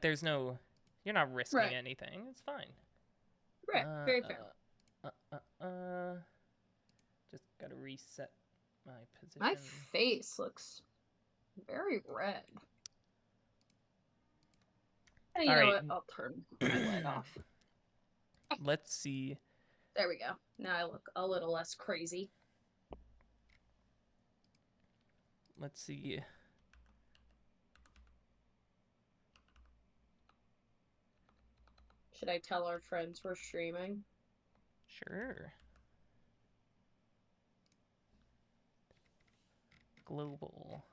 like, there's no... You're not risking Right. anything. It's fine. Right. Very fair. Just gotta reset my position. My face looks very red. And you know what? I'll turn my light off. Let's see. There we go. Now I look a little less crazy. Let's see. Should I tell our friends we're streaming? Sure. Global.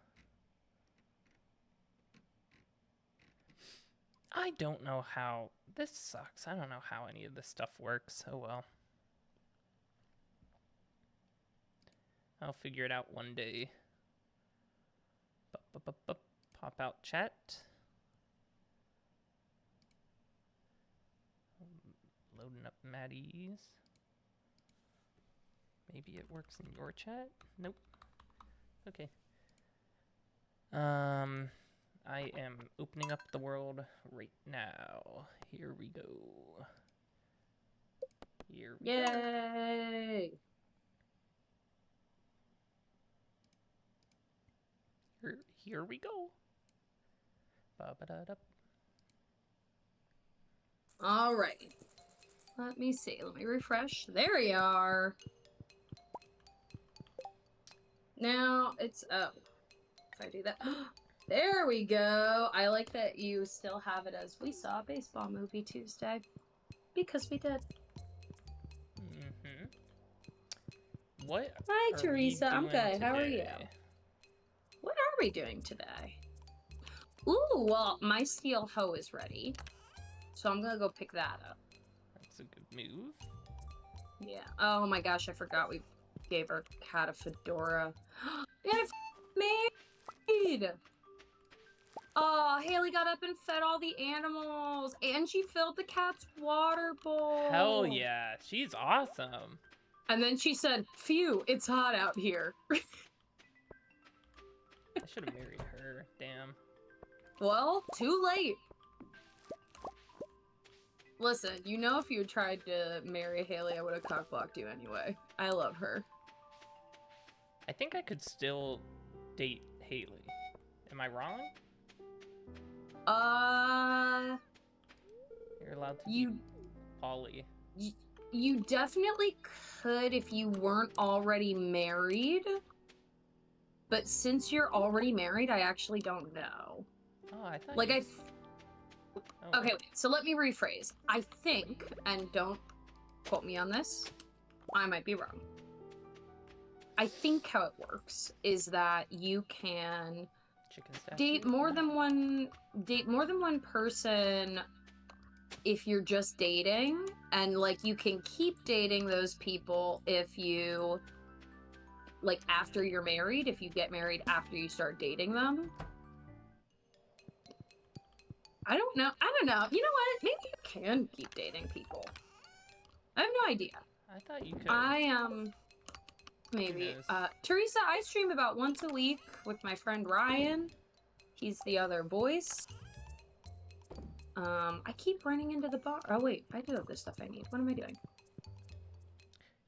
I don't know how... This sucks. I don't know how any of this stuff works. Oh well. I'll figure it out one day. Pop out chat. Loading up Maddie's. Maybe it works in your chat? Nope. Okay. I am opening up the world right now. Here we go. Here we go. Yay! Here we go. Ba-ba-da-da. All right. Let me see. Let me refresh. There we are. Now it's... Oh. If I do that... There we go. I like that you still have it as we saw a baseball movie Tuesday. Because we did. Mm-hmm. What? Hi, Teresa. I'm good. How are you? Today? What are we doing today? Ooh, well, my steel hoe is ready. So I'm gonna go pick that up. That's a good move. Yeah. Oh my gosh, I forgot we gave our cat a fedora. It's made! Oh, Haley got up and fed all the animals. And she filled the cat's water bowl. Hell yeah. She's awesome. And then she said, phew, it's hot out here. I should have married her. Damn. Well, too late. Listen, you know if you had tried to marry Haley, I would have cockblocked you anyway. I love her. I think I could still date Haley. Am I wrong? You're allowed to be poly. You definitely could if you weren't already married. But since you're already married, I actually don't know. Oh, I thought like you... Okay, wait, so let me rephrase. I think, and don't quote me on this, I might be wrong. I think how it works is that you can date more than one person if you're just dating, and like you can keep dating those people if you like after you're married, if you get married after you start dating them. I don't know. You know what? Maybe you can keep dating people. I have no idea. I thought you could. Maybe. Teresa, I stream about once a week with my friend Ryan. He's the other voice. I keep running into the bar. Oh wait, I do have the stuff I need. What am I doing?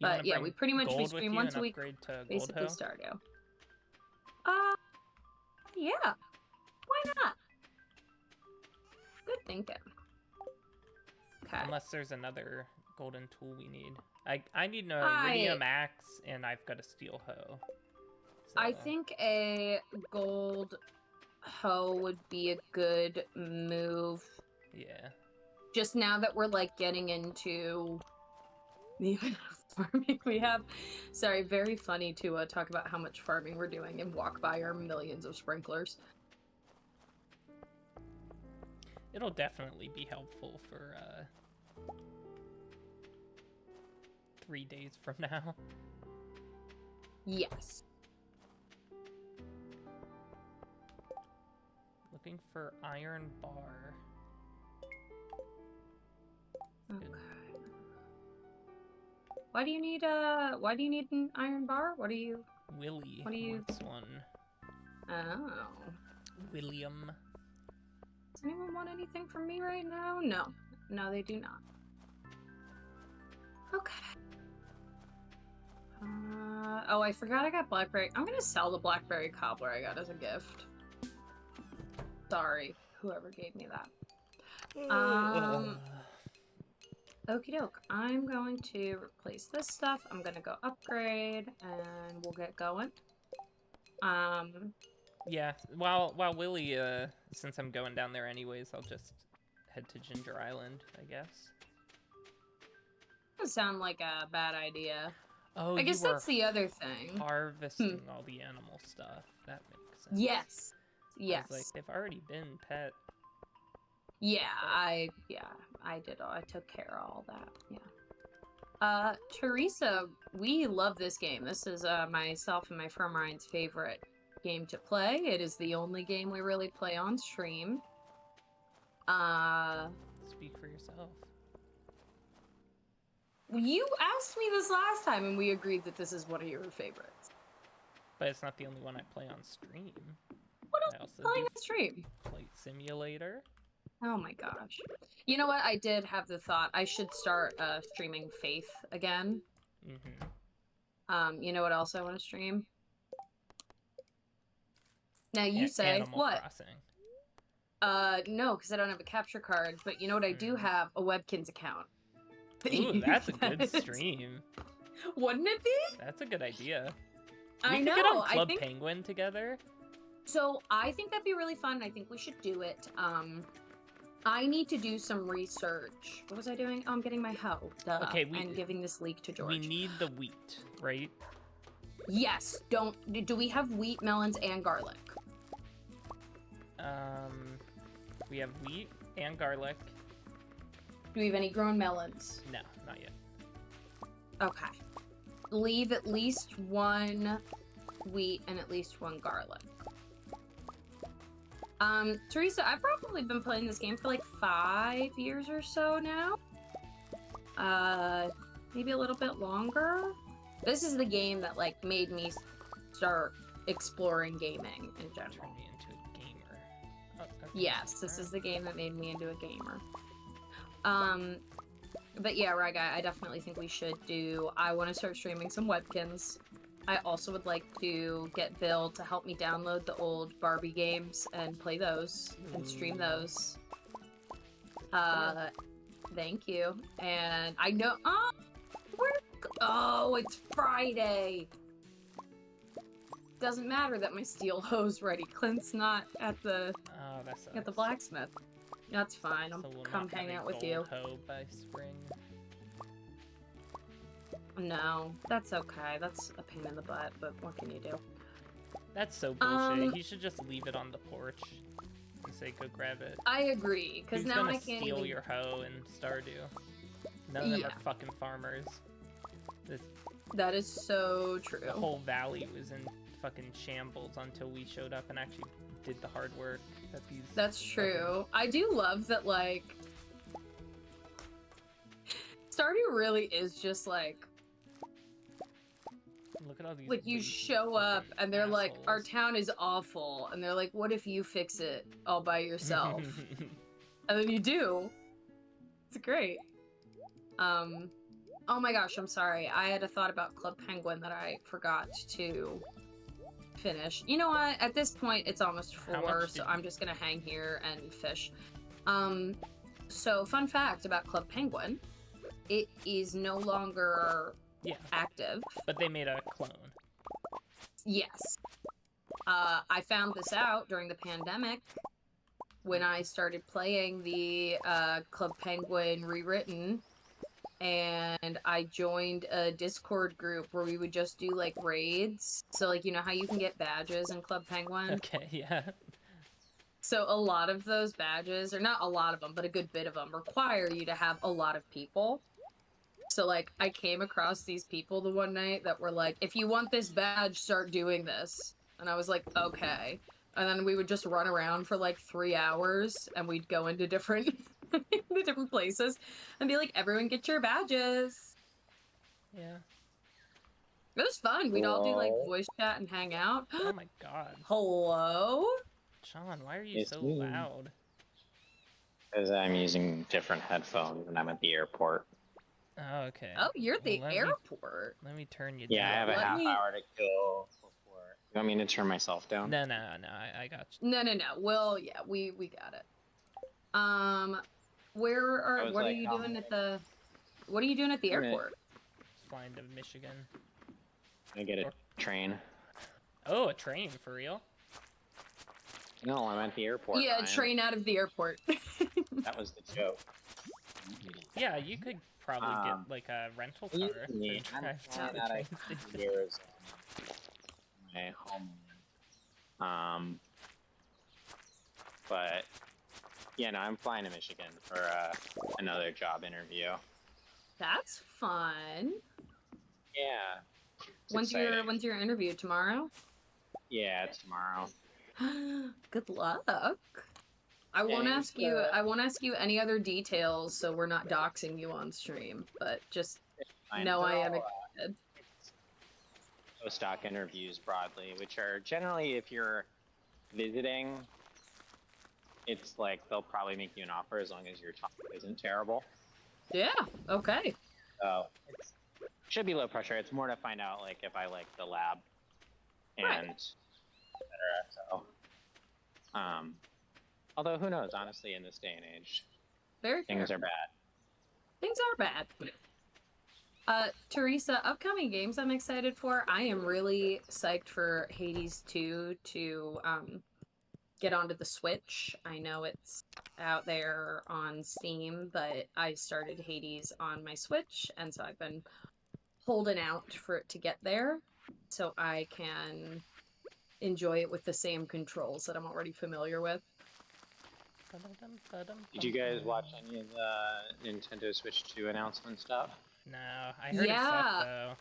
But yeah, we pretty much stream once a week. Basically Stardew. Yeah. Why not? Good thinking. Okay. Unless there's another golden tool we need. I need a iridium axe, and I've got a steel hoe. So. I think a gold hoe would be a good move. Yeah. Just now that we're like getting into the farming we have. Sorry, very funny to talk about how much farming we're doing and walk by our millions of sprinklers. It'll definitely be helpful for 3 days from now. Yes. Looking for iron bar. Okay. Why do you need an iron bar? Willie wants one. Oh. William. Does anyone want anything from me right now? No. No, they do not. Okay. Oh, I forgot I got blackberry. I'm gonna sell the blackberry cobbler I got as a gift. Sorry, whoever gave me that. Okie doke. I'm going to replace this stuff. I'm gonna go upgrade, and we'll get going. Yeah. While Willie, since I'm going down there anyways, I'll just head to Ginger Island, I guess. Doesn't sound like a bad idea. Oh, I guess that's the other thing. Harvesting all the animal stuff. That makes sense. Yes. Yes. I was like, they've already been pet. Yeah, I did all. I took care of all that. Yeah. Teresa, we love this game. This is myself and my friend Ryan's favorite game to play. It is the only game we really play on stream. Speak for yourself. You asked me this last time, and we agreed that this is one of your favorites. But it's not the only one I play on stream. What else do you play on stream? Flight Simulator. Oh my gosh. You know what? I did have the thought I should start streaming Faith again. You know what else I want to stream? Now you say Animal what? Crossing. No, because I don't have a capture card. But you know what? I do have a Webkins account. Ooh, that's a good stream. Wouldn't it be? That's a good idea. I know. We could get on Club Penguin together. So I think that'd be really fun. I think we should do it. I need to do some research. What was I doing? Oh, I'm getting my hoe. Duh. Okay, and giving this leek to George. We need the wheat, right? Yes. Do we have wheat, melons, and garlic? We have wheat and garlic. Do we have any grown melons? No, not yet. Okay. Leave at least one wheat and at least one garlic. Teresa, I've probably been playing this game for like 5 years or so now. Maybe a little bit longer. This is the game that like made me start exploring gaming in general. Turned me into a gamer. Oh, okay. Yes, this is the game that made me into a gamer. But yeah, Ryguy, I definitely think we should do. I want to start streaming some Webkins. I also would like to get Bill to help me download the old Barbie games and play those and stream those. Thank you. And I know. Oh, it's Friday. Doesn't matter that my steel hoe's ready. Clint's not at the blacksmith. That's fine. I'll come hang out with you. Hoe by spring. No, that's okay. That's a pain in the butt, but what can you do? That's so bullshit. He should just leave it on the porch and say, "Go grab it." I agree, because now I can't steal your hoe in Stardew. None of them are fucking farmers. That is so true. The whole valley was in fucking shambles until we showed up and actually did the hard work that these. That's true. I do love that, like, Stardew really is just like. Look at all these. Like, you show up and they're like, our town is awful, and they're like, what if you fix it all by yourself? And then you do. It's great. Oh my gosh, I'm sorry. I had a thought about Club Penguin that I forgot to finish. You know what? At this point, it's almost 4, so I'm just gonna hang here and fish. So fun fact about Club Penguin, it is no longer active. But they made a clone. Yes. I found this out during the pandemic when I started playing the Club Penguin Rewritten, and I joined a Discord group where we would just do like raids. So like, you know how you can get badges in Club Penguin? Okay, yeah. So a lot of those badges, or not a lot of them, but a good bit of them, require you to have a lot of people. So like, I came across these people the one night that were like, if you want this badge, start doing this. And I was like, okay. And then we would just run around for like 3 hours, and we'd go into different the different places and be like, everyone get your badges. Yeah. It was fun. We'd all do like voice chat and hang out. Oh my god. Hello? Sean, why are you so loud? Because I'm using different headphones and I'm at the airport. Oh, okay. Oh, you're at the Well, airport. Let me turn you Yeah, down. I have a half hour to kill before. You want me to turn myself down? No, I got you. No. Well, yeah, we got it. What are you doing at the? What are you doing at the airport? Flying to Michigan. I get a train. Oh, a train for real? No, I'm at the airport. Yeah, a train out of the airport. That was the joke. Yeah, you could probably get like a rental car and drive to the train station. My home. But yeah, no, I'm flying to Michigan for another job interview. That's fun. Yeah. When's your interview? Tomorrow? Yeah, it's tomorrow. Good luck. I won't ask you any other details, so we're not doxing you on stream. But just know I am excited. Postdoc interviews broadly, which are generally, if you're visiting, it's like they'll probably make you an offer as long as your talk isn't terrible. Yeah. Okay. So it should be low pressure. It's more to find out like if I like the lab and etc. So, although who knows? Honestly, in this day and age, things are bad. Things are bad. Teresa, upcoming games I'm excited for. I am really psyched for Hades 2 to get onto the Switch. I know it's out there on Steam, but I started Hades on my Switch, and so I've been holding out for it to get there so I can enjoy it with the same controls that I'm already familiar with. Did you guys watch any of the Nintendo Switch 2 announcement stuff? No, I heard it sucked, though.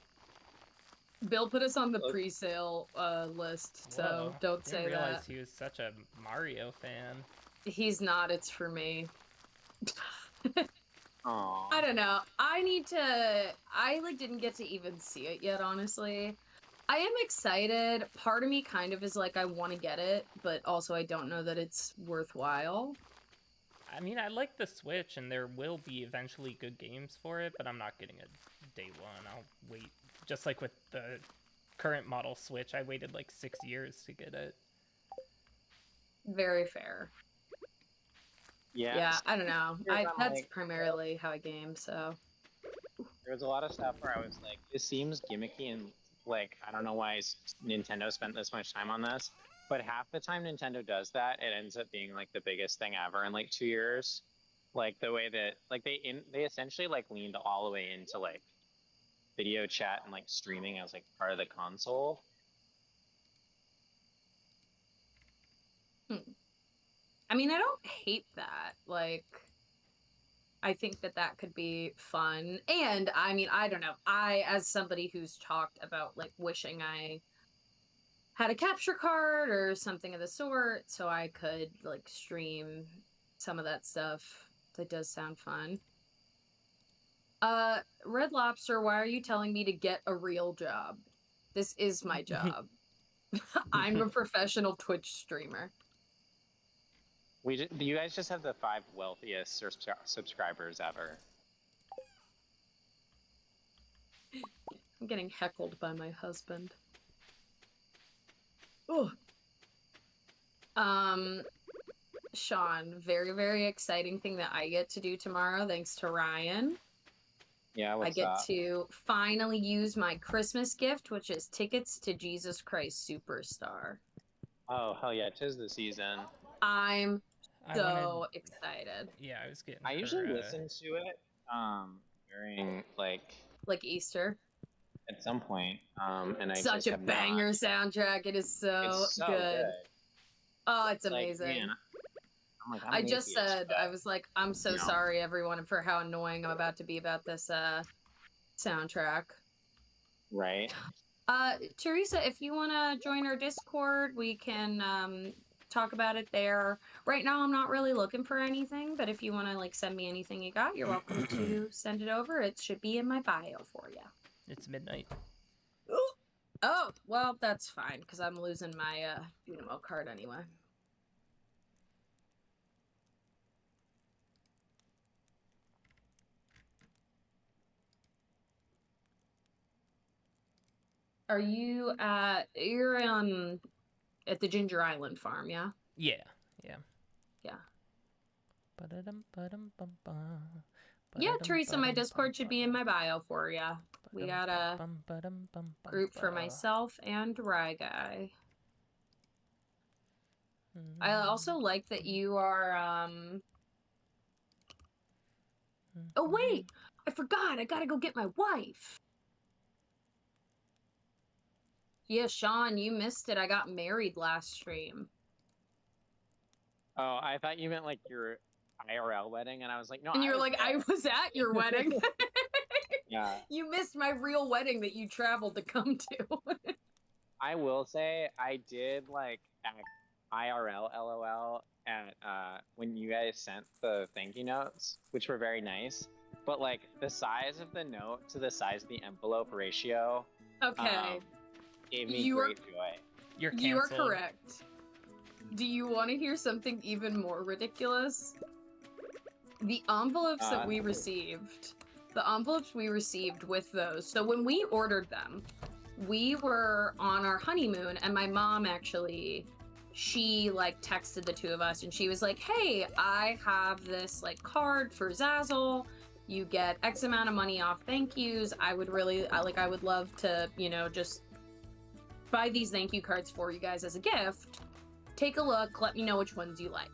Bill put us on the pre-sale list, so don't say that. I didn't realize he was such a Mario fan. He's not, it's for me. Aww. I don't know. I didn't get to even see it yet, honestly. I am excited. Part of me kind of is like, I want to get it, but also I don't know that it's worthwhile. I mean, I like the Switch, and there will be eventually good games for it, but I'm not getting it day one. I'll wait. Just like with the current model Switch, I waited like 6 years to get it. Very fair. Yeah, I don't know. That's primarily how I game, so. There was a lot of stuff where I was like, this seems gimmicky and like, I don't know why Nintendo spent this much time on this. But half the time Nintendo does that, it ends up being like the biggest thing ever in like 2 years. Like the way that like they essentially like leaned all the way into like video chat and like streaming as like part of the console. I mean, I don't hate that. Like, I think that could be fun. And I mean, I don't know. I, as somebody who's talked about like wishing I had a capture card or something of the sort so I could like stream some of that stuff. That does sound fun. Red Lobster, why are you telling me to get a real job? This is my job. I'm a professional Twitch streamer. You guys just have the 5 wealthiest subscribers ever. I'm getting heckled by my husband. Oh. Sean, very, very exciting thing that I get to do tomorrow, thanks to Ryan. Yeah, what's I get to finally use my Christmas gift, which is tickets to Jesus Christ Superstar. Oh, hell yeah, 'tis the season. I'm so excited. Yeah, I was getting I usually listen to it during like Easter. At some point. And I such a banger soundtrack. It is so good. Oh, it's amazing. Man, I just said, I was like, I'm so sorry, everyone, for how annoying I'm about to be about this soundtrack. Right. Teresa, if you want to join our Discord, we can talk about it there. Right now, I'm not really looking for anything, but if you want to like send me anything you got, you're welcome to send it over. It should be in my bio for you. It's midnight. Oh, well, that's fine, because I'm losing my Unimo card anyway. Are you you're at the Ginger Island farm, yeah? Yeah, yeah. Yeah. Ba-da-dum-ba-dum-bum-ba. Yeah, Teresa, my Discord should be in my Ba-dum-bum-bum-ba. bio for ya. We got a group for Ba-dum-bum-bum-bum-ba. myself and Ryguy. Mm-hmm. I also like that you are Oh wait! I forgot, I gotta go get my wife. Yeah, Sean, you missed it. I got married last stream. Oh, I thought you meant like your IRL wedding, and I was like, no. And I you're was like, I there. was at your wedding. Yeah. You missed my real wedding that you traveled to come to. I will say I did like act IRL LOL at when you guys sent the thank you notes, which were very nice. But like the size of the note to the size of the envelope ratio Okay. gave me You are- great joy. You're canceled. You are correct. Do you want to hear something even more ridiculous? The envelopes that we received, with those. So when we ordered them, we were on our honeymoon, and my mom actually, she like texted the two of us, and she was like, "Hey, I have this like card for Zazzle. You get X amount of money off thank yous. I would love to, just buy these thank you cards for you guys as a gift. Take a look, let me know which ones you like."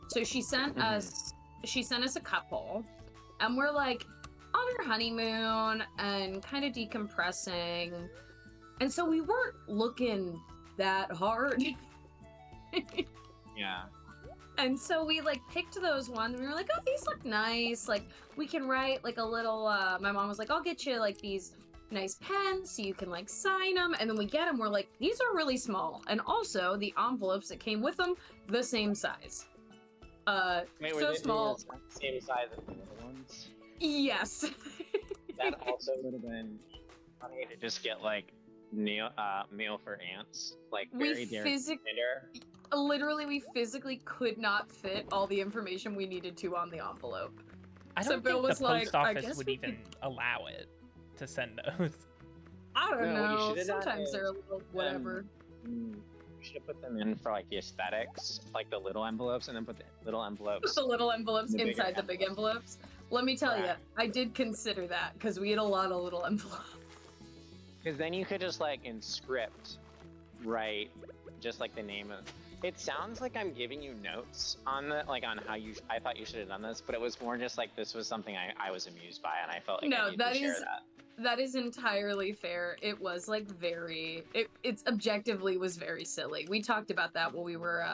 So she sent us a couple, and we're like on our honeymoon and kind of decompressing. And so we weren't looking that hard. Yeah. And so we like picked those ones, and we were like, "Oh, these look nice. Like we can write like a little my mom was like, "I'll get you like these nice pens so you can like sign them." And then we get them, we're like, "These are really small." And also the envelopes that came with them, the same size. Wait, so small. The same size as the other ones? Yes. That also would have been funny to just get like meal for ants, like very Literally, we physically could not fit all the information we needed to on the envelope. I So don't Bill think was the like, post "I office guess would we even allow it to send those. I don't No, what you know. should've done Sometimes is, they're a little whatever. You should have put them in for like the aesthetics, like the little envelopes, and then put the little envelopes. The little envelopes The bigger inside the big envelopes. Let me tell you, Right. I did consider that because we had a lot of little envelopes. Because then you could just like in script write just like the name of. It sounds like I'm giving you notes on on how you. I thought you should have done this, but it was more just like this was something I was amused by, and I felt like No, I needed that to share is- that. That is entirely fair. It was like it's objectively was very silly. We talked about that when we were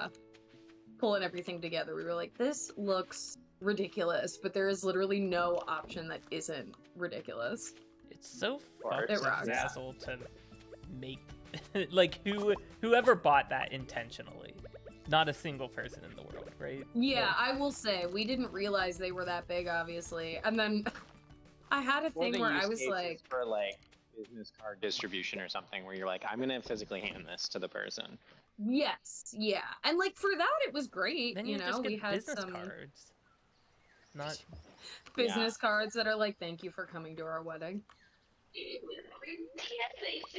pulling everything together. We were like, this looks ridiculous, but there is literally no option that isn't ridiculous. It's so Art. fucked It of rocks. Zazzle to make like whoever bought that intentionally. Not a single person in the world, right? Yeah, I will say we didn't realize they were that big, obviously, and then I had a Or thing the where use I was cases like, for like business card distribution or something, where you're like, I'm gonna physically hand this to the person. yes, yeah, and like for that it was great. Then you you just know, get we had business some cards. Not business cards that are like, "Thank you for coming to our wedding."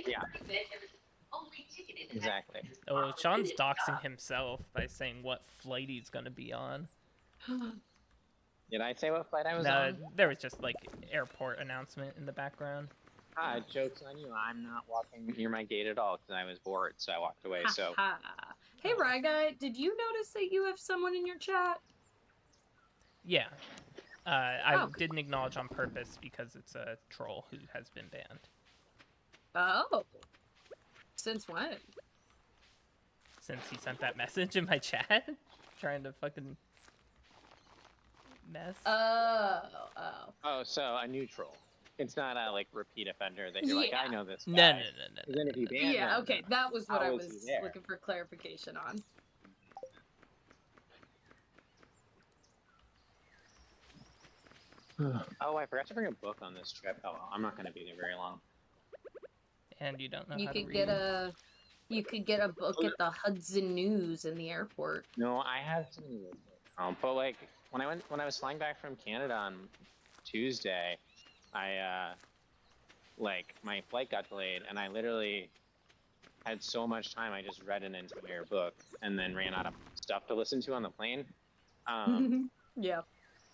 Yeah. Exactly. oh, Sean's doxing himself by saying what flight he's gonna be on. Did I say what flight I was No, on? there was just like airport announcement in the background. Joke's on you. I'm not walking near my gate at all because I was bored, so I walked away. So Hey, Ryguy, did you notice that you have someone in your chat? Yeah. I Oh, good. didn't acknowledge on purpose because it's a troll who has been banned. Oh. Since when? Since he sent that message in my chat, trying to fucking mess. Oh. Oh, so a neutral. It's not a like repeat offender that you're like, Yeah. I know this guy. No. 'Cause then if you ban Yeah, them, okay, that was what how I was he was there? looking for clarification on. Oh, I forgot to bring a book on this trip. Oh, well, I'm not going to be there very long. And you don't know You how to could read. get a book at the Hudson News in the airport. No, I have too many words. But like when I was flying back from Canada on Tuesday, I like my flight got delayed, and I literally had so much time. I just read an entire book and then ran out of stuff to listen to on the plane. Yeah.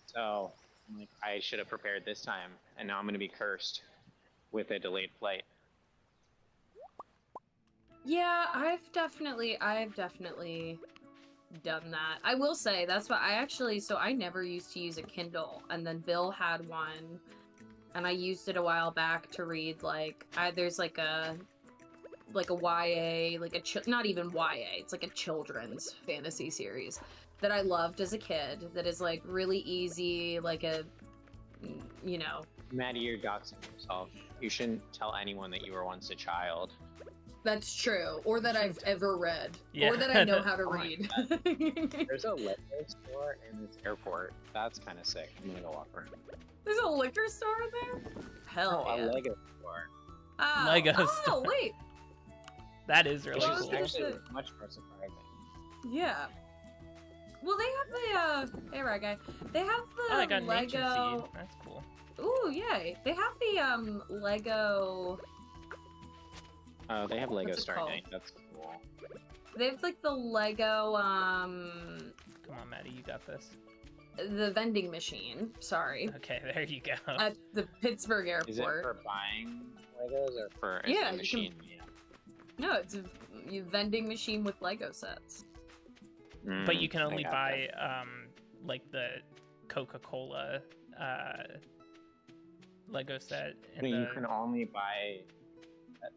So I'm like, I should have prepared this time, and now I'm gonna be cursed with a delayed flight. Yeah, I've definitely done that. I will say that's what I never used to use a Kindle, and then Bill had one, and I used it a while back to read there's like a YA, not even YA, it's like a children's fantasy series that I loved as a kid that is like really easy, like a, you know. Maddie, you're doxing yourself. You shouldn't tell anyone that you were once a child. That's true, or that I've ever read, Yeah. or that I know how to Oh my read. There's a liquor store in this airport. That's kind of sick. I'm gonna go walk around. There's a liquor store in there? Hell No, yeah. a Lego store. Oh, Lego oh, store. wait. That is really Which Well, is I was cool. gonna actually say- much more surprising. Yeah. Well, they have the, hey, right guy. They have the Oh, I got an ancient Lego. seed. That's cool. Ooh, yay. They have the, Lego. Oh, they have Lego What's it Star called? Night. That's cool. They have, like, the Lego, Come on, Maddie, you got this. the vending machine. Sorry. Okay, there you go. At the Pittsburgh Is it airport. for buying Legos or for is Yeah, the you machine? No, it's a vending machine with Lego sets. But you can I only got buy that. like the Coca-Cola Lego set. I mean, you can only buy.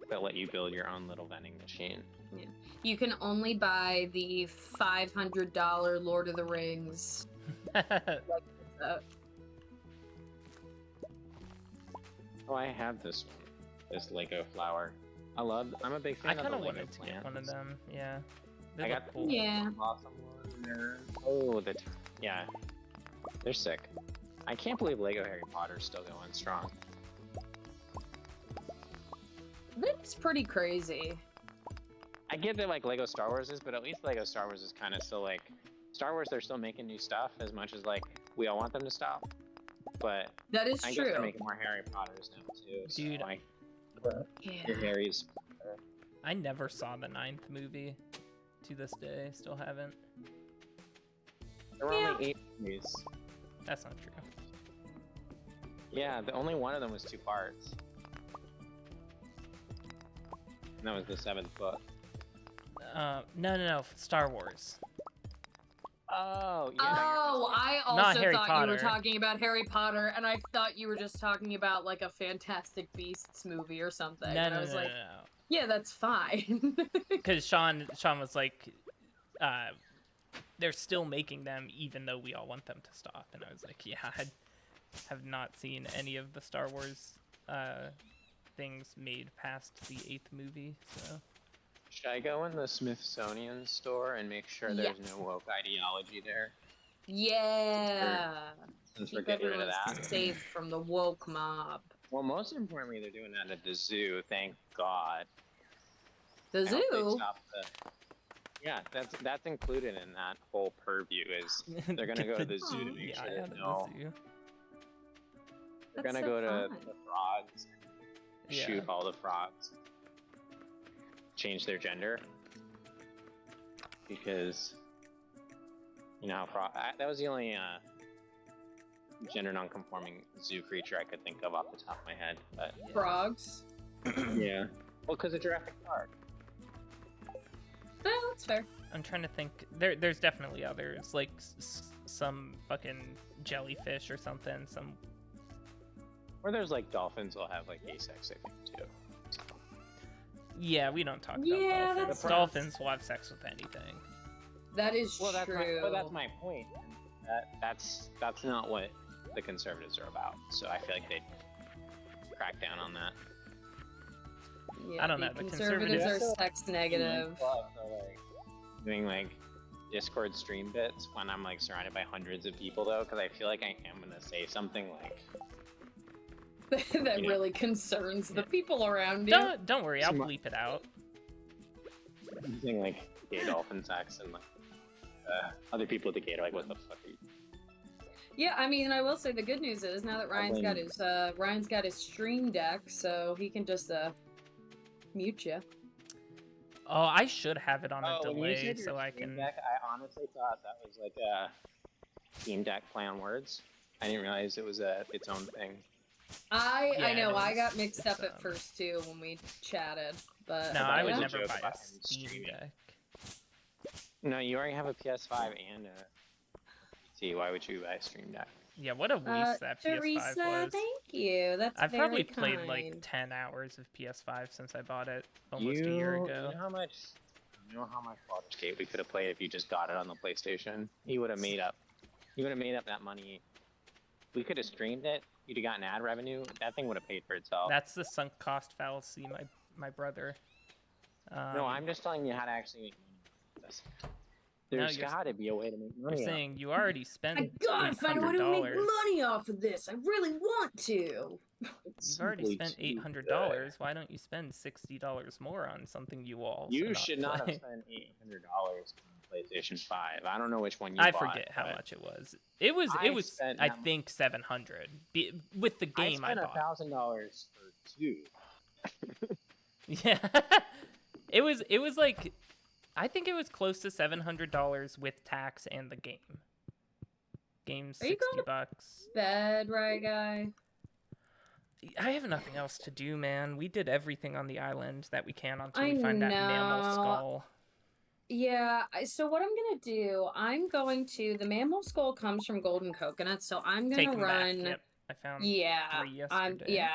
They'll let you build your own little vending machine. You can only buy the $500 Lord of the Rings set. Oh, I have this one. This Lego flower. I'm a big I fan of kind the of Lego wanted to get one of plants. them. Yeah. They I look got cool. Yeah. Blossom one there. Oh, yeah, they're sick. I can't believe Lego Harry Potter's still going strong. That's pretty crazy. I get that like Lego Star Wars is, but at least Lego Star Wars is kind of still like Star Wars. They're still making new stuff as much as like we all want them to stop. But That is I guess true. they're making more Harry Potters now too. So, Dude. like, Yeah. your Harry's. I never saw the 9th movie. To this day, still haven't. There were Yeah. only 8 movies. That's not true. Yeah, the only one of them was 2 parts. And that was the 7th book. No. Star Wars. Oh, yeah. Oh, I Not also Harry thought you Potter. were talking about Harry Potter, and I thought you were just talking about like a Fantastic Beasts movie or something. No, and no, I was no, like, no. yeah, that's fine. Because Sean was like, they're still making them even though we all want them to stop. And I was like, yeah, I have not seen any of the Star Wars things made past the 8th movie. So Should I go in the Smithsonian store and make sure there's Yes. no woke ideology there? Yeah. Since we're Keep getting rid of everyone that. safe from the woke mob. Well, most importantly, they're doing that at the zoo. Thank God. The I hope they zoo? stop yeah, that's included in that whole purview. Is they're gonna go to the zoo to make Yeah, sure yeah, there's the no. zoo. They're That's gonna so go to fun. the frogs, Yeah. shoot all the frogs, change their gender, because you know how that was the only gender non-conforming zoo creature I could think of off the top of my head. But Yeah. Frogs? yeah, well, because of Jurassic Park. No, that's fair. I'm trying to think. There's definitely others, like some fucking jellyfish or something. Some. Or there's like dolphins will have like asex, I think too. So, Yeah, we don't talk about Yeah, dolphins. that's Dolphins will have sex with anything. That is well, that's true. that's my point. That's not what the conservatives are about. So I feel like they'd crack down on that. Yeah, I don't know, The the conservatives are conservatives- sex negative. Doing like Discord stream bits when I'm like surrounded by hundreds of people though, because I feel like I am gonna say something like That you know. really concerns the people around you. Don't worry, I'll Some- bleep it out. something like gay dolphin sex, and like other people at the gate are like, "What the fuck are you?" Yeah, I mean, I will say the good news is now that Ryan's got his stream deck, so he can just mute you. Oh, I should have it on a when you delay said your so I Stream can. Deck, I honestly thought that was like a Steam Deck play on words. I didn't realize it was its own thing. I Yeah, know, it I is. got mixed up It's, at first too when we chatted, but No, thought I it would was a never joke buy a about him Steam streaming. Deck. No, you already have a PS5 and a PC. Why would you buy a Stream Deck? Yeah, what a waste that Teresa, PS5 was. thank you. That's I've very probably kind. played like 10 hours of PS5 since I bought it almost a year ago. You know how much Baldur's Gate we could have played if you just got it on the PlayStation? You would have made up. You would have made up that money. We could have streamed it. You'd have gotten ad revenue. That thing would have paid for itself. That's the sunk cost fallacy, my brother. No, I'm just telling you how to actually make money with this. There's you're- got to be a way to make You're money. saying you already spent I gotta find a way to make $800. money off of this. I really want to. You've already spent $800. Why don't you spend $60 more on something you all? You should not have spent $800 on PlayStation 5. I don't know which one you I bought. forget how much it was. It was spent I that think $700 with the game I spent bought. $1,000 for 2. Yeah, it was like, I think it was close to $700 with tax and the game. Game's Are you going $60. Bed, right, guy? I have nothing else to do, man. We did everything on the island that we can until I we find that know. mammal skull. Yeah, so what I'm gonna do, the mammal skull comes from golden coconuts, so I'm gonna Take 'em run. back. Yep, I found Yeah, 3 yesterday.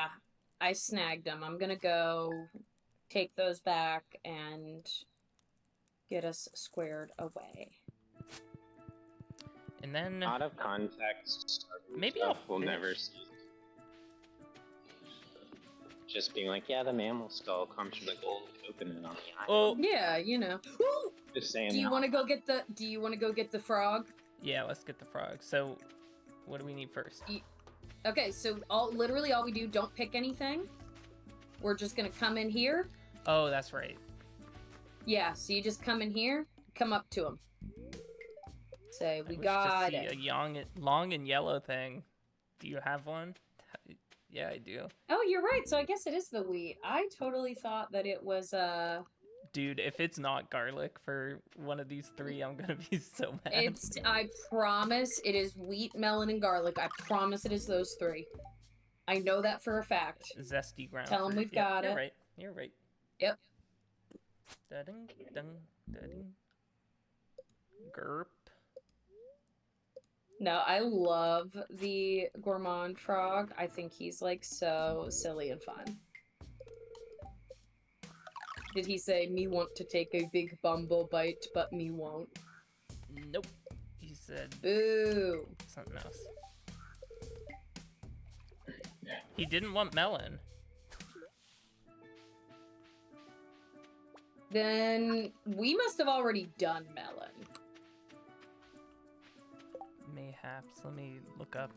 I snagged them. I'm gonna go take those back and get us squared away. And then Out of context, maybe stuff I'll we'll never fish. see. Just being like, yeah, the mammal skull comes from the golden coconut on the island. Oh, Yeah, you know. Ooh, Just saying. do you want to go get the frog? yeah, let's get the frog. So, what do we need first? Okay, so literally all we do, don't pick anything. We're just gonna come in here. Oh, that's right. Yeah, so you just come in here, come up to him. Say, we I wish got to see it. a long and yellow thing. Do you have one? Yeah, I do. Oh, you're right. So I guess it is the wheat. I totally thought that it was Dude, if it's not garlic for one of these 3, I'm gonna be so mad. I promise it is wheat, melon, and garlic. I promise it is those 3. I know that for a fact. Zesty ground. Tell 'em fruit. we've Yep, got you're it. Right. You're right. Yep. Da-ding, dung, da-ding. Gerp. No, I love the gourmand frog. I think he's like so silly and fun. Did he say, me want to take a big bumble bite, but me won't? Nope. He said Boo. something else. He didn't want melon. Then we must have already done melon. Mayhaps. Let me look up.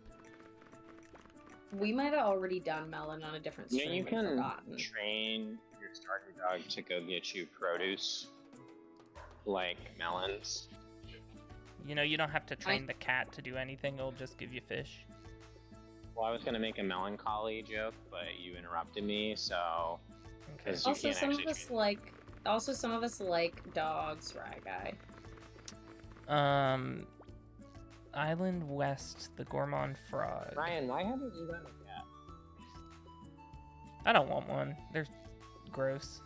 We might have already done melon on a different Yeah, stream. you and can forgotten. train your starter dog to go get you produce, like melons. You know, you don't have to train the cat to do anything. It'll just give you fish. Well, I was gonna make a melancholy joke, but you interrupted me, so. Okay. 'Cause you Also, can't some of actually us train- like. Also, some of us like dogs, right, guy? Island West, the Gourmand Frog. Ryan, why haven't you gotten a cat? I don't want one. They're gross.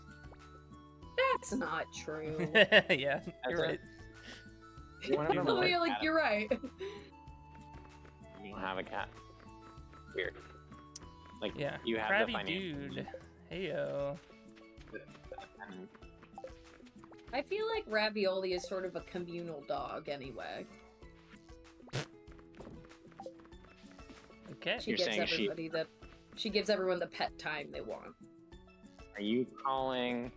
That's not true. Yeah, you're right. You wanna remember Oh, what yeah, like cat- you're right. You don't have a cat. Weird. Like, Yeah. you have Crabby the financial dude. Heyo. means. I feel like Ravioli is sort of a communal dog anyway. Okay. She You're gives saying she gives everyone the pet time they want. Are you calling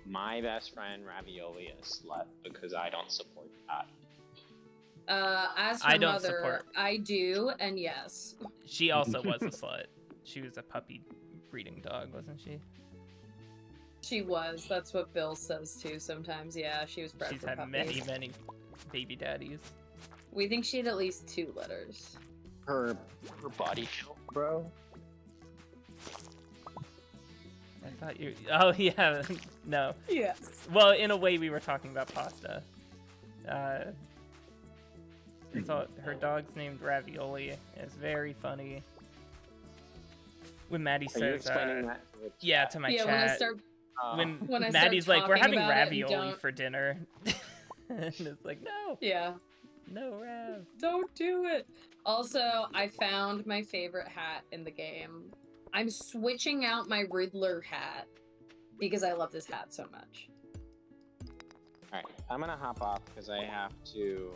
my best friend Ravioli a slut because I don't support that? As her I don't mother, support. I do, and yes. She also was a slut. She was a puppy breeding dog, wasn't she? She was. That's what Bill says too sometimes. Yeah, she was bred She's for had puppies. many baby daddies. We think she had at least 2 litters. her body count, bro. I thought you. Oh yeah, no. Yes. Well, in a way, we were talking about pasta. It's all, her dog's named Ravioli. It's very funny. When Maddie Are you says, explaining that to the yeah, to my Yeah, chat. when I start when I start Maddie's like, we're talking having about it and ravioli don't- for dinner. And it's like, no, Yeah. no Rav. Don't do it. Also, I found my favorite hat in the game. I'm switching out my Riddler hat because I love this hat so much. Alright, I'm gonna hop off because I have to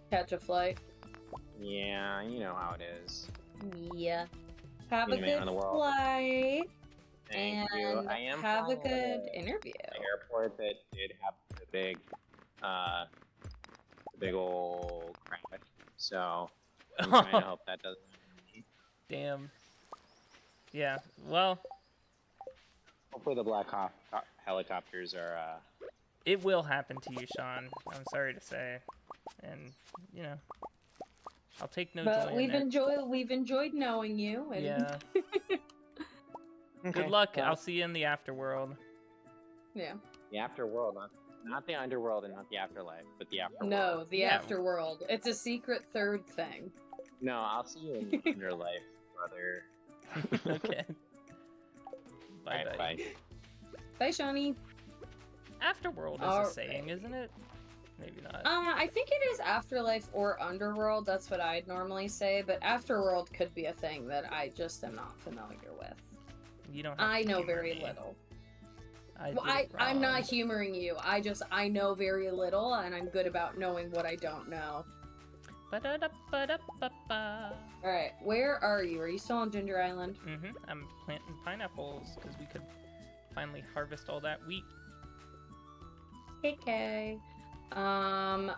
Catch a flight. yeah, you know how it is. Yeah. Have a Being a man good of the world. flight Thank you. and I am have a flying good at interview. an airport that did have the big old crash. So I'm trying to hope that doesn't happen. Damn. Yeah. Well, Hopefully the Black Hawk helicopters are it will happen to you, Sean. I'm sorry to say, and you know, I'll take no But joy we've in it. enjoyed knowing you. And Yeah. okay, Good luck. well, I'll see you in the afterworld. yeah. the afterworld, not the underworld and not the afterlife, but the afterworld. No, the Yeah. afterworld. It's a secret third thing. No, I'll see you in the underlife, brother. Okay. Bye Alright, bye. bye. Bye, Shawnee. Afterworld is a Alright. saying, isn't it? Maybe not. I think it is afterlife or underworld. That's what I'd normally say. But afterworld could be a thing that I just am not familiar with. You don't. Have I to know humor very me. little. I Well, did it I'm not wrong. humoring you. I know very little, and I'm good about knowing what I don't know. Ba-da-da-ba-da-ba-ba. All right, where are you? Are you still on Ginger Island? I'm planting pineapples because we could finally harvest all that wheat. Okay. I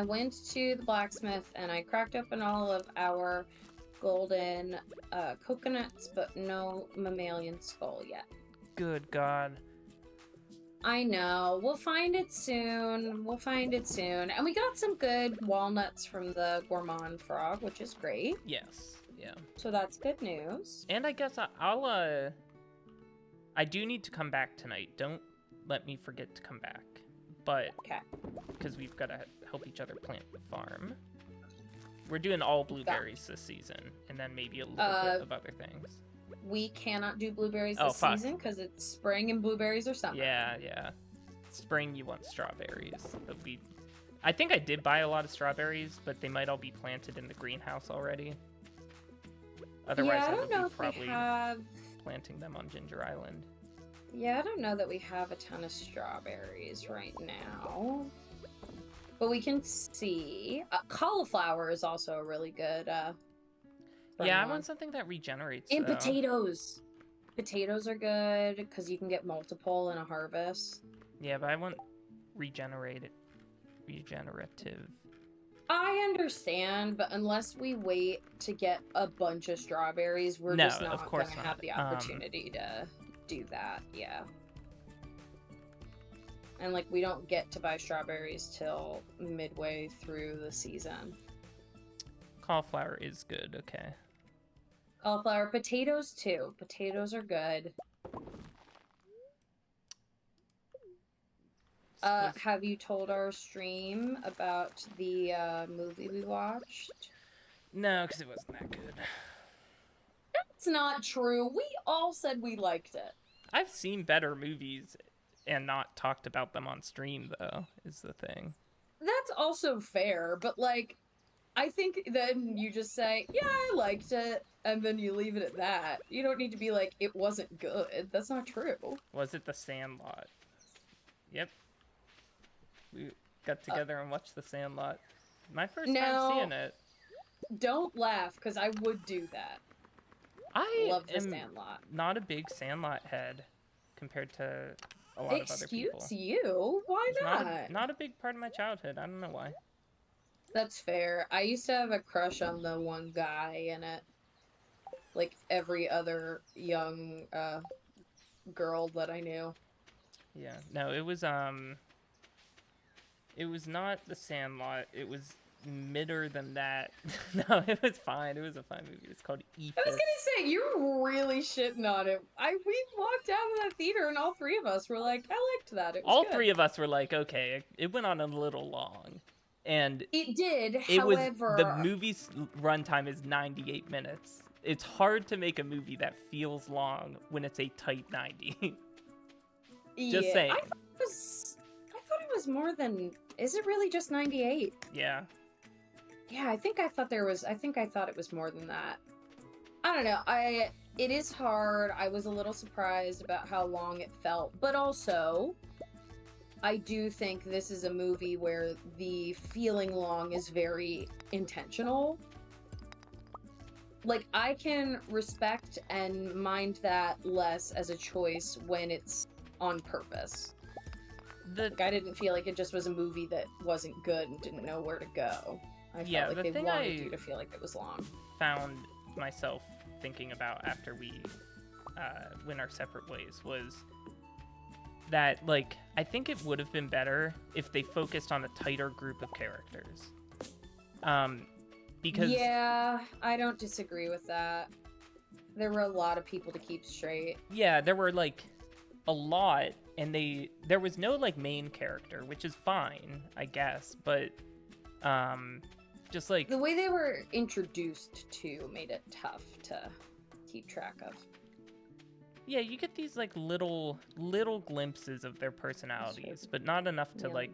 went to the blacksmith and I cracked open all of our golden coconuts, but no mammalian skull yet. Good God. I know. We'll find it soon. We'll find it soon. And we got some good walnuts from the gourmand frog, which is great. Yes. Yeah. So that's good news. And I guess I'll I do need to come back tonight. Don't let me forget to come back. But Okay. because we've got to help each other plant the farm. We're doing all blueberries this season, and then maybe a little bit of other things. We cannot do blueberries Oh, this fuck. season because it's spring and blueberries are summer. Yeah. Spring, you want strawberries. But I think I did buy a lot of strawberries, but they might all be planted in the greenhouse already. Otherwise, Yeah, I I don't would know be if we probably have. planting them on Ginger Island. Yeah, I don't know that we have a ton of strawberries right now. But we can see. Cauliflower is also a really good. Spring Yeah, I one. want something that regenerates. And though. potatoes. Potatoes are good because you can get multiple in a harvest. Yeah, but I want regenerative. I understand, but unless we wait to get a bunch of strawberries, we're No, just of not course gonna not. have the opportunity to do that. Yeah. And like we don't get to buy strawberries till midway through the season. Cauliflower is good. Okay. Cauliflower, potatoes too. Potatoes are good. Have you told our stream about the movie we watched? No, because it wasn't that good. That's not true. We all said we liked it. I've seen better movies and not talked about them on stream, though, is the thing. That's also fair, but like, I think then you just say, yeah, I liked it, and then you leave it at that. You don't need to be like, it wasn't good. That's not true. Was it The Sandlot? Yep. We got together and watched The Sandlot. My first time seeing it. Don't laugh, because I would do that. I Love The am Sandlot. not a big Sandlot head compared to a lot of other people. Excuse you? Why It's not? not a big part of my childhood. I don't know why. That's fair. I used to have a crush on the one guy in it. Like every other young girl that I knew. Yeah. No, it was It was not The Sandlot. It was midder than that. No, it was fine. It was a fine movie. It's called I was Ephes. gonna say, you're really shitting on it. We walked out of that theater and all three of us were like, I liked that. It was All good. three of us were like, okay, it went on a little long. And It did, it was, however... the movie's runtime is 98 minutes. It's hard to make a movie that feels long when it's a tight 90. Just saying. I thought it was more than... Is it really just 98? Yeah. Yeah, I think I thought it was more than that. I don't know. It is hard. I was a little surprised about how long it felt, but also I do think this is a movie where the feeling long is very intentional. Like, I can respect and mind that less as a choice when it's on purpose. Like, I didn't feel like it just was a movie that wasn't good and didn't know where to go. I felt like they wanted you to feel like it was long. Found myself thinking about after we went our separate ways was that, like, I think it would have been better if they focused on a tighter group of characters. Because... Yeah, I don't disagree with that. There were a lot of people to keep straight. Yeah, there were, like, a lot, and there was no, like, main character, which is fine, I guess, but, just, like... The way they were introduced to made it tough to keep track of. Yeah, you get these, like, little glimpses of their personalities, but not enough to, like,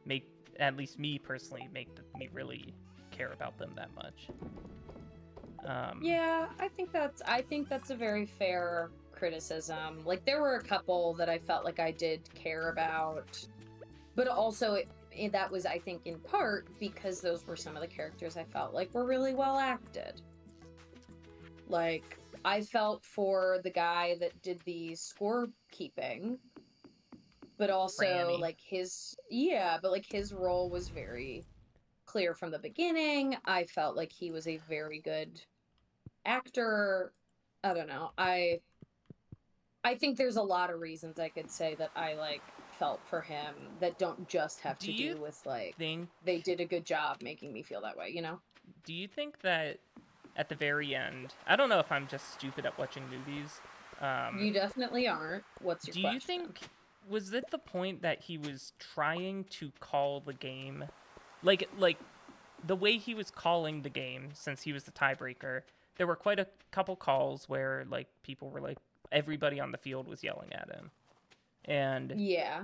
make, at least me personally, make me really care about them that much. Yeah, I think that's a very fair criticism. Like, there were a couple that I felt like I did care about, but also that was, I think, in part because those were some of the characters I felt like were really well acted. Like, I felt for the guy that did the scorekeeping, but also Franny. like his role was very clear from the beginning. I felt like he was a very good actor. I don't know. I think there's a lot of reasons I could say that I, like, felt for him that don't just have to do with, like, they did a good job making me feel that way, you know? Do you think that at the very end, I don't know if I'm just stupid at watching movies. You definitely aren't. What's your question? Do you think, was it the point that he was trying to call the game, like the way he was calling the game, since he was the tiebreaker, there were quite a couple calls where, like, people were like, everybody on the field was yelling at him. And yeah,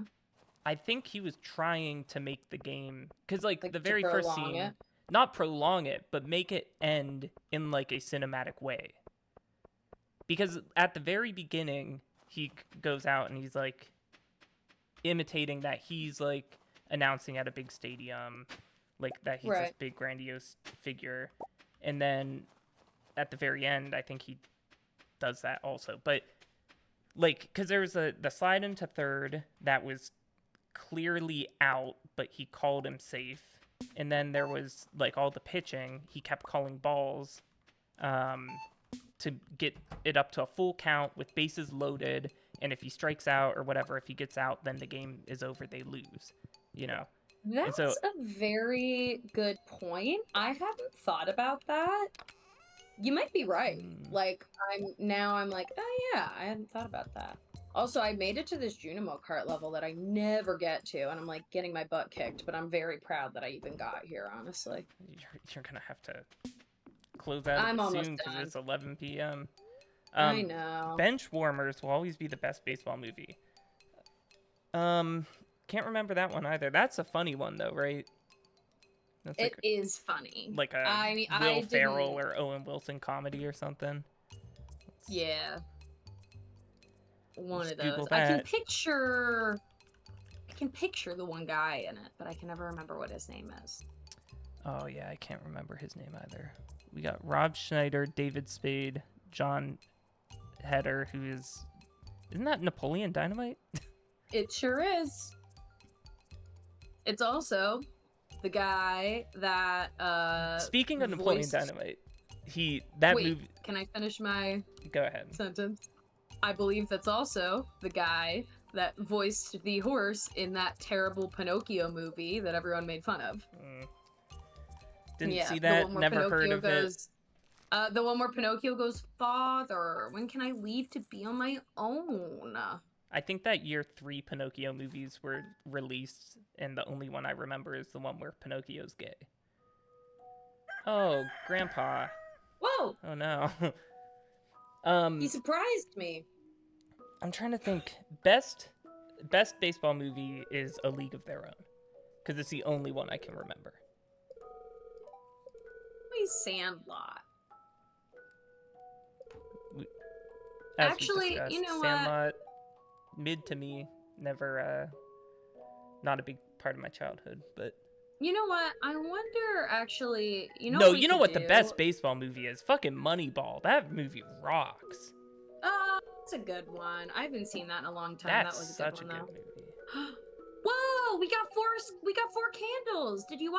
I think he was trying to make the game, because, like the very first scene, it. Not prolong it, but make it end in, like, a cinematic way. Because at the very beginning, he goes out and he's, like, imitating that he's, like, announcing at a big stadium, like, that he's this big grandiose figure. And then at the very end, I think he does that also. But, like, because there was the slide into third that was clearly out, but he called him safe. And then there was, like, all the pitching. He kept calling balls to get it up to a full count with bases loaded. And if he strikes out or whatever, if he gets out, then the game is over. They lose, you know? That's a very good point. I hadn't thought about that. You might be right. Like, I'm like, oh yeah, I hadn't thought about that. Also, I made it to this Junimo Kart level that I never get to, and I'm, like, getting my butt kicked, but I'm very proud that I even got here, honestly. You're gonna have to close out soon because it's 11 p.m. I know. Bench Warmers will always be the best baseball movie. Can't remember that one either. That's a funny one, though, right? It is funny. Like a Will Ferrell or Owen Wilson comedy or something. Yeah. One of Google those. that. I can picture the one guy in it, but I can never remember what his name is. Oh yeah, I can't remember his name either. We got Rob Schneider, David Spade, John Heder, isn't that Napoleon Dynamite? It sure is. It's also the guy that Speaking of Napoleon Dynamite, Wait, movie. Can I finish my Go ahead. sentence? I believe that's also the guy that voiced the horse in that terrible Pinocchio movie that everyone made fun of. Didn't see the that. one where Never heard Pinocchio of it. goes, the one where Pinocchio goes, "Father, when can I leave to be on my own?" I think that year 3 Pinocchio movies were released, and the only one I remember is the one where Pinocchio's gay. Oh, Grandpa. Whoa! Oh no. He surprised me. I'm trying to think. Best baseball movie is A League of Their Own, because it's the only one I can remember. Sandlot. As Actually, we discussed, you know Sandlot, mid to me, never, not a big part of my childhood, but. You know what? I wonder, actually, you know No, what you know what the do? best baseball movie is? Fucking Moneyball. That movie rocks. That's a good one. I haven't seen that in a long time. That's That was a such good a one, good though. movie. Whoa! We got four candles. Did you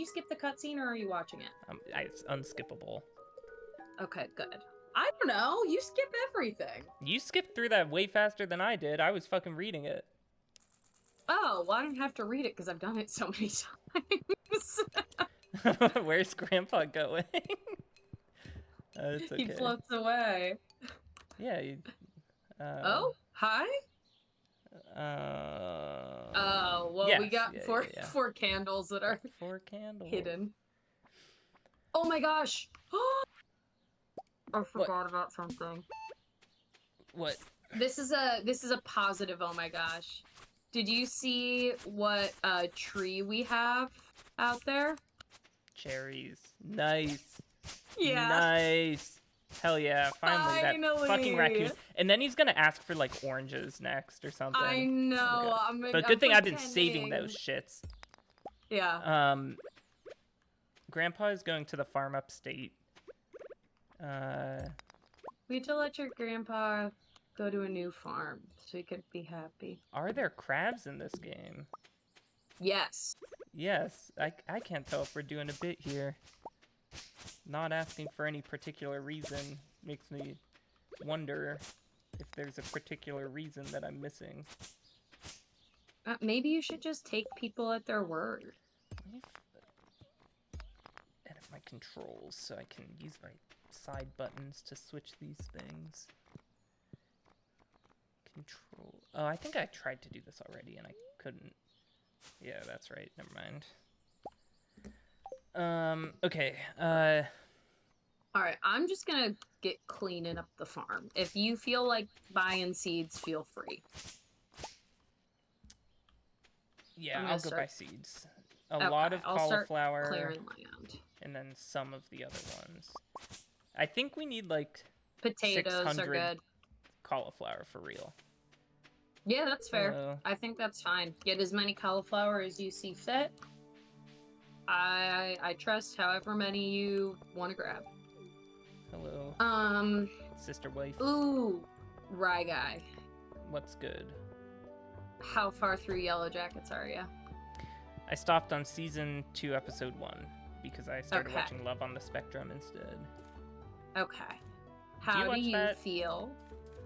skip the cutscene, or are you watching it? It's unskippable. Okay, good. I don't know. You skip everything. You skipped through that way faster than I did. I was fucking reading it. Oh, well, I don't have to read it because I've done it so many times. Where's Grandpa going? It's okay. He floats away. Yeah. Oh, hi. Oh, well, yes, we got yeah. four candles that are 4 candles hidden. Oh my gosh! I forgot about something. What? This is a positive. Oh my gosh! Did you see what tree we have out there? Cherries. Nice. Yeah. Nice. Hell yeah! Finally, that fucking raccoon. And then he's gonna ask for like oranges next or something. I know. Okay. But good thing I've been saving those shits. Yeah. Grandpa is going to the farm upstate. We need to let your grandpa go to a new farm so he could be happy. Are there crabs in this game? Yes. Yes. I can't tell if we're doing a bit here. Not asking for any particular reason makes me wonder if there's a particular reason that I'm missing. Maybe you should just take people at their word. Let me edit my controls so I can use my side buttons to switch these things. Control. Oh, I think I tried to do this already and I couldn't. Yeah, that's right. Never mind. Okay. Alright, I'm just gonna get cleaning up the farm. If you feel like buying seeds, feel free. Yeah, I'm I'll gonna go buy start- seeds. A lot of I'll start cauliflower, clearing land. and then some of the other ones. I think we need like Potatoes are 600 good. cauliflower for real. Yeah, that's fair. Hello. I think that's fine. Get as many cauliflower as you see fit. I trust however many you want to grab. Hello. Sister wife. Ooh, Rye Guy. What's good? How far through Yellow Jackets are you? I stopped on season 2, episode 1 because I started Okay. watching Love on the Spectrum instead. Okay. How do watch you that? feel?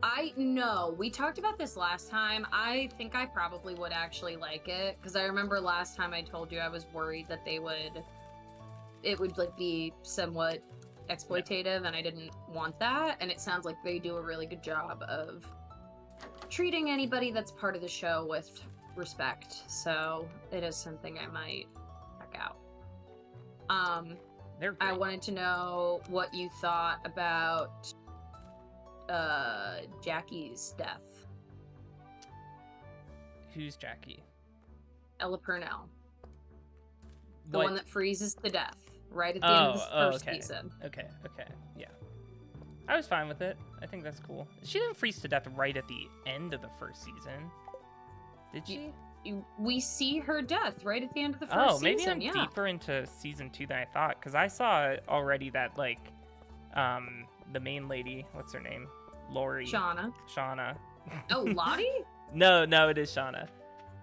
I know. We talked about this last time. I think I probably would actually like it because I remember last time I told you I was worried that it would like be somewhat exploitative and I didn't want that, and it sounds like they do a really good job of treating anybody that's part of the show with respect. So it is something I might check out. They're I great. wanted to know what you thought about Jackie's death. Who's Jackie? Ella Purnell. The What? one that freezes to death right at the end of the first okay. season. Okay, yeah. I was fine with it. I think that's cool. She didn't freeze to death right at the end of the first season. Did she? We see her death right at the end of the first Oh, season. maybe I'm yeah. deeper into season 2 than I thought, because I saw already that, like, the main lady, what's her name? Lori. Shauna. Shauna. Oh, Lottie? No, it is Shauna.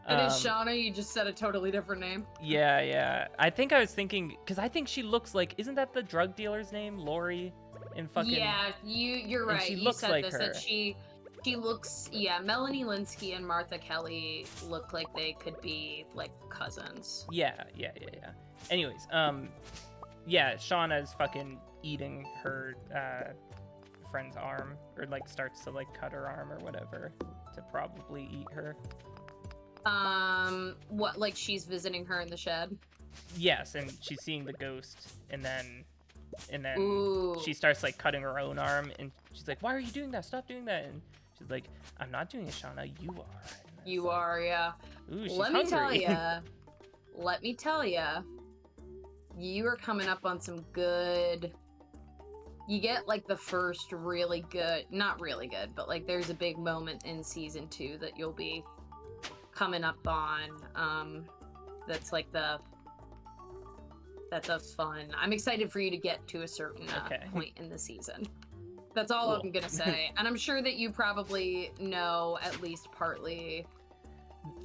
It is Shauna, you just said a totally different name. Yeah. I think I was thinking, because I think she looks like, isn't that the drug dealer's name? Lori? In fucking... Yeah, you're and right. she You looks said like this, her. that she She looks, yeah, Melanie Linsky and Martha Kelly look like they could be, like, cousins. Yeah. Anyways, yeah, Shauna's fucking eating her friend's arm, or like starts to like cut her arm or whatever to probably eat her. What, like she's visiting her in the shed? Yes, and she's seeing the ghost, and then Ooh. she starts like cutting her own arm, and she's like, "Why are you doing that? Stop doing that!" And she's like, "I'm not doing it, Shauna. You are." You are, yeah. Ooh, she's Let hungry. me tell ya, you are coming up on some good. You get like the first really good, not really good, but like there's a big moment in season 2 that you'll be coming up on. That's like that's a fun. I'm excited for you to get to a certain point in the season. That's all Cool. I'm gonna say, and I'm sure that you probably know at least partly.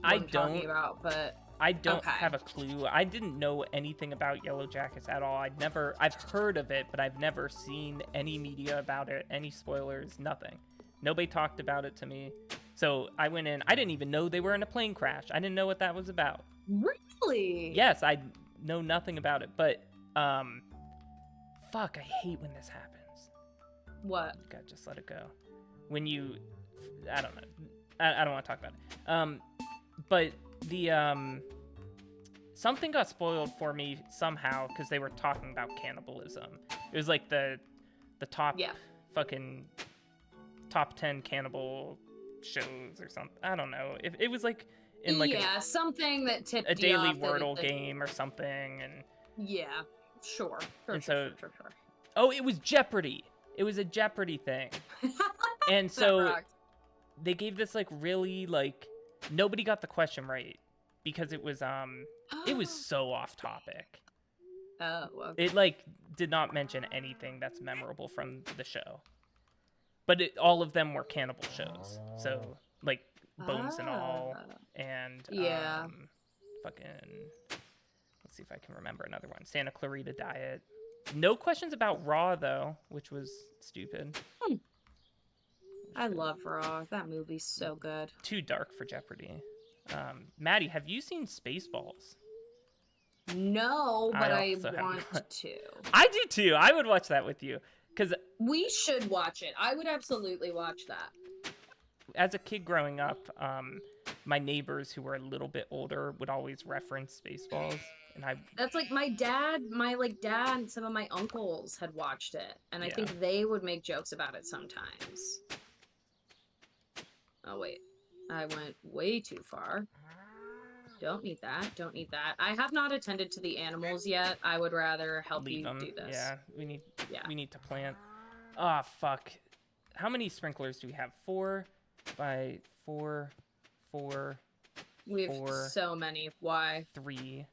What I'm talking about, but I don't okay. have a clue. I didn't know anything about Yellow Jackets at all. I've heard of it, but I've never seen any media about it, any spoilers, nothing. Nobody talked about it to me. So I went in, I didn't even know they were in a plane crash. I didn't know what that was about. Really? Yes, I know nothing about it, but, fuck, I hate when this happens. What? God, just let it go. When you, I don't know. I don't want to talk about it. But the, something got spoiled for me somehow because they were talking about cannibalism. It was like the top fucking top 10 cannibal shows or something. I don't know. It was like in like something that tipped a daily off Wordle game or something, and sure. Oh, it was Jeopardy. It was a Jeopardy thing. And so they gave this like really like nobody got the question right because it was so off topic. Oh, okay. It like did not mention anything that's memorable from the show. But all of them were cannibal shows. So like Bones and All and fucking let's see if I can remember another one. Santa Clarita Diet. No questions about Raw though, which was stupid. I love Raw. That movie's so good. Too dark for Jeopardy. Maddie, have you seen Spaceballs? No, but I want to. I do too. I would watch that with you. Because we should watch it. I would absolutely watch that. As a kid growing up, my neighbors who were a little bit older would always reference Spaceballs, and that's like my dad and some of my uncles had watched it, and I think they would make jokes about it sometimes. Oh wait, I went way too far. Don't need that. I have not attended to the animals yet. I would rather help you do this. Yeah, we need to plant. Ah, fuck. How many sprinklers do we have? 4 by 4, 4. We have so many. Why? 3.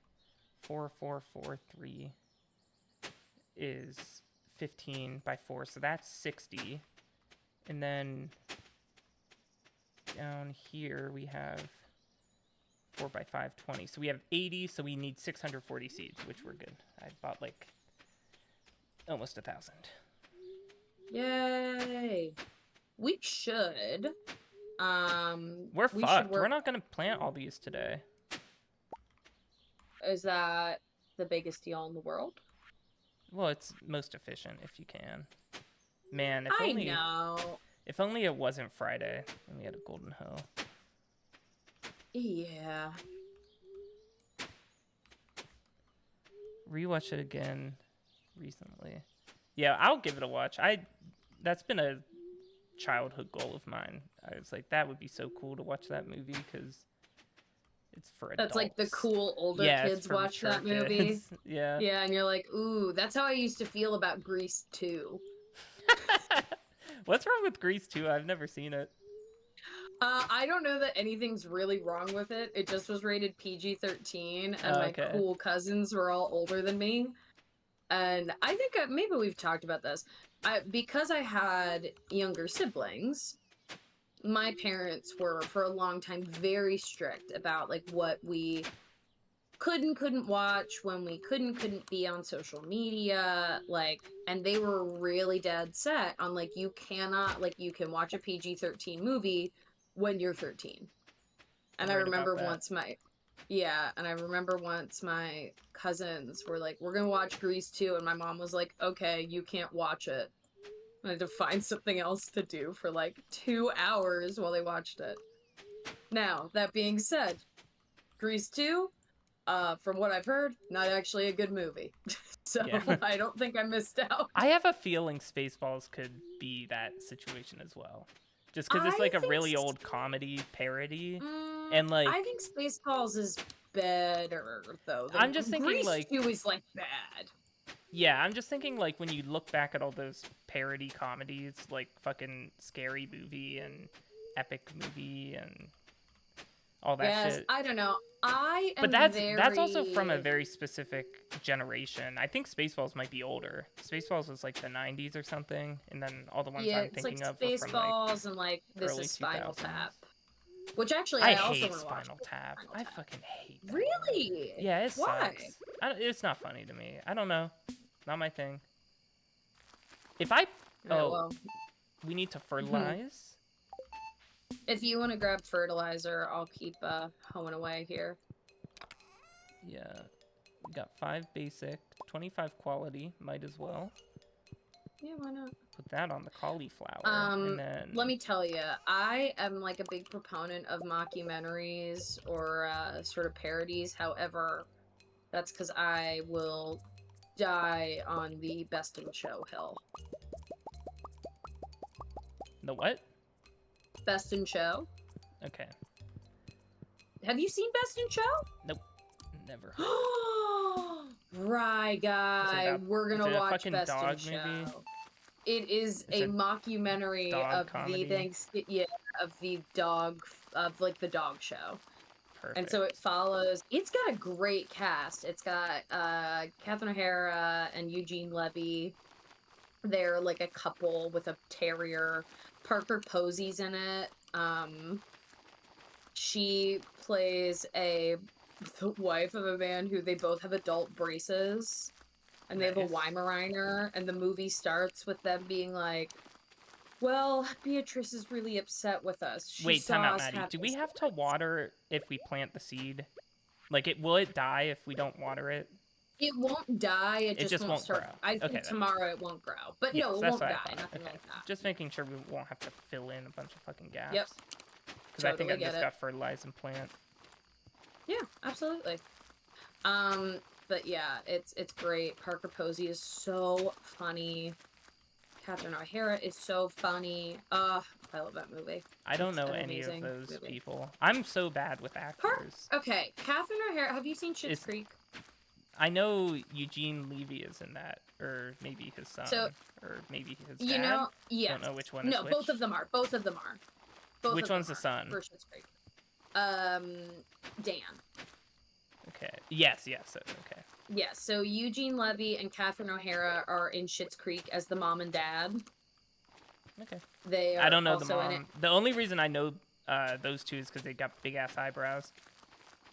4, 4, 4, 3 is 15 by 4, so that's 60. And then down here we have 4 by 5, 20. So we have 80, so we need 640 seeds, which we're good. I bought like almost 1,000. Yay! We should. We're fucked. We're not gonna plant all these today. Is that the biggest deal in the world? Well, it's most efficient if you can. Man, if only it wasn't Friday and we had a golden hoe. Yeah. Rewatch it again recently. Yeah, I'll give it a watch. That's been a childhood goal of mine. I was like, that would be so cool to watch that movie because it's for adults. That's like the cool older kids watch that movie. Yeah. Yeah, and you're like, ooh, that's how I used to feel about Grease 2. What's wrong with Grease 2? I've never seen it. I don't know that anything's really wrong with it. It just was rated PG-13, and my cool cousins were all older than me. And I think maybe we've talked about this. Because I had younger siblings, my parents were, for a long time, very strict about, like, what we couldn't watch, when we couldn't be on social media, like, and they were really dead set on, like, you cannot, like, you can watch a PG-13 movie when you're 13. And I Right about remember that. once my cousins were like, we're gonna watch Grease 2, and my mom was like, okay, you can't watch it. I had to find something else to do for like 2 hours while they watched it. Now, that being said, Grease 2, from what I've heard, not actually a good movie. So Yeah. I don't think I missed out. I have a feeling Spaceballs could be that situation as well. Just because it's I like a think really old comedy parody. Mm, And like, I think Spaceballs is better though. I'm just thinking Grease like, 2 is like bad. yeah, I'm just thinking like when you look back at all those parody comedies, like fucking Scary Movie and Epic Movie and all that Yes, shit. I don't know. I am But that's also from a very specific generation. I think Spaceballs might be older. Spaceballs was like the 90s or something, and then all the ones yeah, I'm it's thinking like of are from like Spaceballs and like This early is Spinal 2000s. Tap. Which actually I also hate want to watch. Spinal Tap. Spinal I Tap. fucking hate that. Really? Yeah, it Why? sucks. It's not funny to me. I don't know. Not my thing. If I... Alright, Oh, well, we need to fertilize? if you want to grab fertilizer, I'll keep hoeing away here. Yeah. We got 5 basic, 25 quality. Might as well. Yeah, why not? Put that on the cauliflower. And then... Let me tell you, I am like a big proponent of mockumentaries or sort of parodies. However, that's because I will die on the Best in Show hill. The what? Best in Show? Okay. Have you seen Best in Show? Nope. Never. Right, guy. We're gonna watch Best in Show. It is a mockumentary of the dog, of like the dog show. Perfect. And so it follows. It's got a great cast. It's got Catherine O'Hara and Eugene Levy. They're like a couple with a terrier. Parker Posey's in it. She plays the wife of a man who they both have adult braces. And they have a Weimaraner, and the movie starts with them being like, well, Beatrice is really upset with us. Wait, time out, Maddie. Do we have to water if we plant the seed? Like, will it die if we don't water it? It won't die, it just won't start. Grow. I think tomorrow it won't grow. But yes, no, it won't die, nothing like that. Just making sure we won't have to fill in a bunch of fucking gaps. Yep. Because I think I just got fertilized and plant. Yeah, absolutely. But yeah, it's great. Parker Posey is so funny. Catherine O'Hara is so funny. I love that movie. I don't know any of those people. I'm so bad with actors. Okay, Catherine O'Hara. Have you seen Schitt's Creek? I know Eugene Levy is in that, or maybe his son, or maybe his dad. You know, yeah. Don't know which one is which. No, both of them are. Both of them are. Which one's the son? For Schitt's Creek. Dan. Okay. Yes. Okay. Yeah, so Eugene Levy and Catherine O'Hara are in Schitt's Creek as the mom and dad. Okay. They are I don't know also the mom. in it. The only reason I know those two is because they got big ass eyebrows.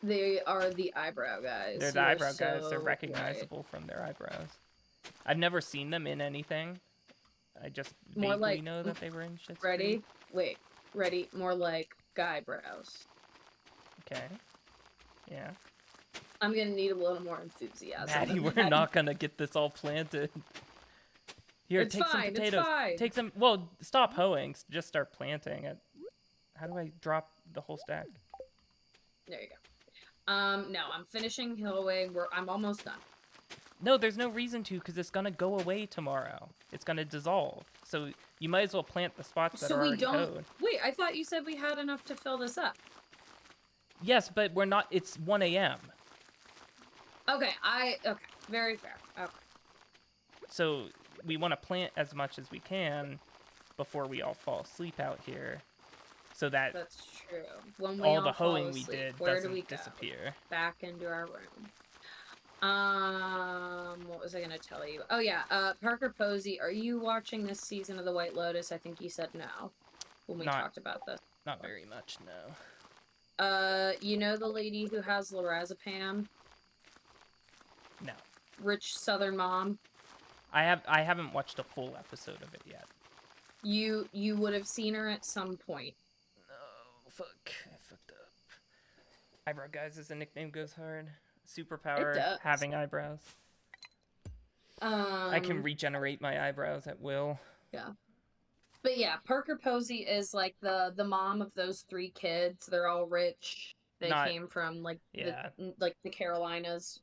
They are the eyebrow guys. They're the eyebrow guys. They're recognizable from their eyebrows. I've never seen them in anything. I just vaguely know that they were in Schitt's Creek. Ready? More like guy brows. Okay. Yeah. I'm gonna need a little more enthusiasm. Maddie, we're not gonna get this all planted. Here, take some potatoes. It's fine. Take some. Well, stop hoeing. Just start planting it. How do I drop the whole stack? There you go. No, I'm finishing hoeing. I'm almost done. No, there's no reason to, because it's gonna go away tomorrow. It's gonna dissolve. So you might as well plant the spots that are already hoed. Wait, I thought you said we had enough to fill this up. Yes, but we're not. It's 1 a.m. Okay, very fair. Okay. So we want to plant as much as we can before we all fall asleep out here, so that that's true. When we all the hoeing we did doesn't disappear. Back into our room. What was I gonna tell you? Oh yeah, Parker Posey. Are you watching this season of The White Lotus? I think you said no when we talked about this. Not very much, no. You know the lady who has lorazepam? No. Rich Southern mom. I haven't watched a full episode of it yet. You would have seen her at some point. No, fuck. I fucked up. Eyebrow Guys as a nickname goes hard. Superpower, It does. having eyebrows. I can regenerate my eyebrows at will. Yeah. But yeah, Parker Posey is like the mom of those 3 kids. They're all rich. They came from like the Carolinas.